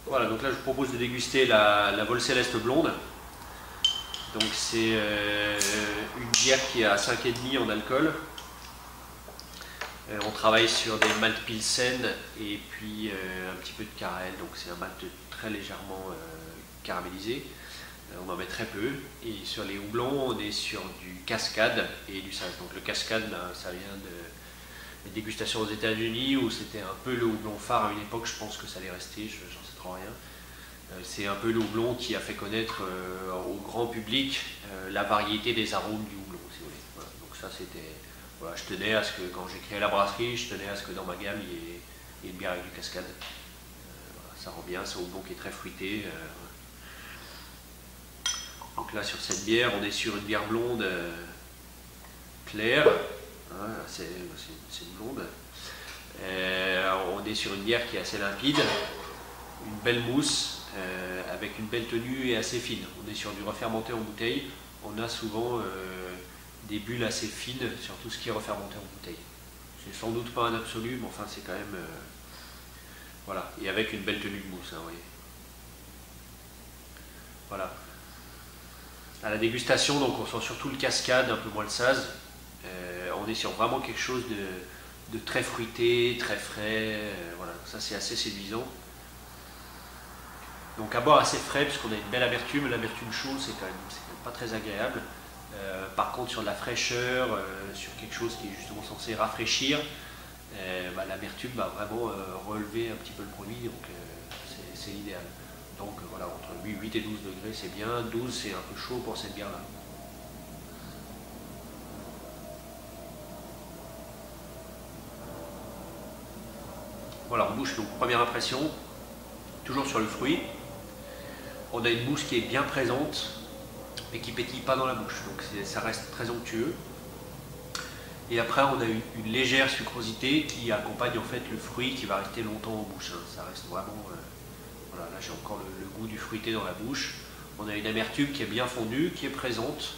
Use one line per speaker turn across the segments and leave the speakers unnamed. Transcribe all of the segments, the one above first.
Voilà, donc là je vous propose de déguster la Vol Céleste blonde. Donc c'est une bière qui est à 5,5 en alcool. On travaille sur des maltes pilsen et puis un petit peu de carrel, donc c'est un malt très légèrement caramélisé. On en met très peu. Et sur les houblons, on est sur du cascade et du sage. Donc le cascade, ben, ça vient de dégustations aux États-Unis où c'était un peu le houblon phare à une époque. Je pense que ça allait rester, j'en sais trop rien. C'est un peu le houblon qui a fait connaître au grand public la variété des arômes du houblon, si vous voulez. Voilà. Donc ça c'était, voilà, je tenais à ce que quand j'ai créé la brasserie, je tenais à ce que dans ma gamme il y ait une bière avec du cascade. Voilà, ça rend bien, c'est un houblon qui est très fruité. Donc là sur cette bière, on est sur une bière blonde claire, hein, c'est une blonde. On est sur une bière qui est assez limpide, une belle mousse. Avec une belle tenue et assez fine. On est sur du refermenté en bouteille. On a souvent des bulles assez fines sur tout ce qui est refermenté en bouteille. C'est sans doute pas un absolu, mais enfin c'est quand même... voilà, et avec une belle tenue de mousse, hein, vous voyez. Voilà. À la dégustation, donc on sent surtout le cascade, un peu moins le saz. On est sur vraiment quelque chose de très fruité, très frais. Voilà, ça c'est assez séduisant. Donc à boire assez frais puisqu'on a une belle amertume. L'amertume chaude c'est quand même pas très agréable. Par contre sur de la fraîcheur, sur quelque chose qui est justement censé rafraîchir, l'amertume va vraiment relever un petit peu le produit, donc c'est l'idéal. Donc voilà, entre 8 et 12 degrés c'est bien, 12 c'est un peu chaud pour cette bière là. Voilà, on bouche donc première impression, toujours sur le fruit. On a une mousse qui est bien présente, mais qui pétille pas dans la bouche, donc ça reste très onctueux. Et après on a une légère sucrosité qui accompagne en fait le fruit qui va rester longtemps en bouche, hein. Ça reste vraiment... voilà, là j'ai encore le goût du fruité dans la bouche. On a une amertume qui est bien fondue, qui est présente,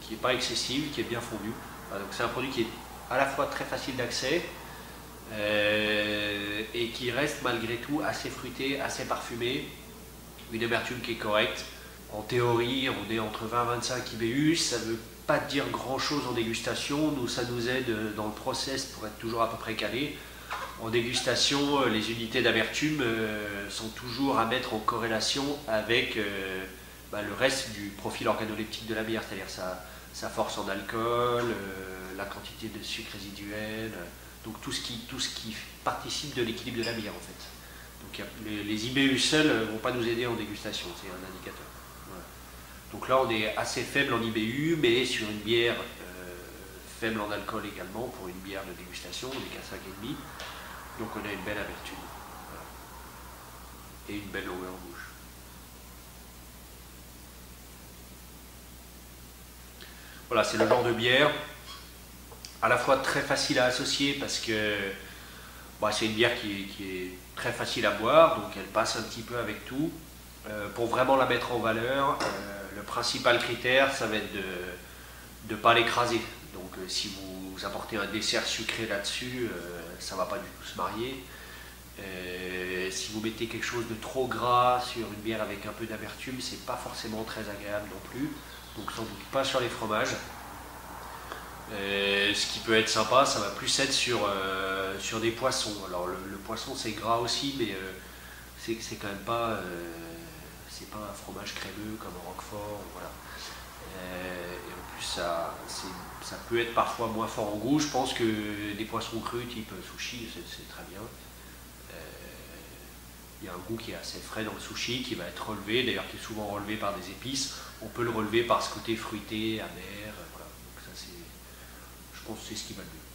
qui n'est pas excessive, qui est bien fondue. Voilà, donc c'est un produit qui est à la fois très facile d'accès et qui reste malgré tout assez fruité, assez parfumé. Une amertume qui est correcte. En théorie, on est entre 20 et 25 IBU, ça ne veut pas dire grand chose en dégustation. Nous, ça nous aide dans le process pour être toujours à peu près calé. En dégustation, les unités d'amertume sont toujours à mettre en corrélation avec le reste du profil organoleptique de la bière, c'est-à-dire sa force en alcool, la quantité de sucre résiduel, donc tout ce qui participe de l'équilibre de la bière en fait. Donc les IBU seuls ne vont pas nous aider en dégustation, c'est un indicateur. Voilà. Donc là on est assez faible en IBU, mais sur une bière faible en alcool également, pour une bière de dégustation, on est qu'à 5,5. Donc on a une belle amertume. Voilà. Et une belle longueur en bouche. Voilà, c'est le genre de bière à la fois très facile à associer parce que c'est une bière qui est très facile à boire, donc elle passe un petit peu avec tout. Pour vraiment la mettre en valeur, le principal critère, ça va être de ne pas l'écraser. Donc si vous apportez un dessert sucré là-dessus, ça ne va pas du tout se marier. Si vous mettez quelque chose de trop gras sur une bière avec un peu d'amertume, c'est pas forcément très agréable non plus. Donc sans doute pas sur les fromages. Ce qui peut être sympa, ça va plus être sur des poissons. Alors le poisson c'est gras aussi, mais c'est quand même pas, c'est pas un fromage crémeux comme au Roquefort. Voilà. Et en plus ça peut être parfois moins fort en goût. Je pense que des poissons crus type sushi c'est très bien. Il y a un goût qui est assez frais dans le sushi, qui va être relevé, d'ailleurs qui est souvent relevé par des épices. On peut le relever par ce côté fruité, amer, voilà. Donc ça je pense que c'est ce qui va le mieux.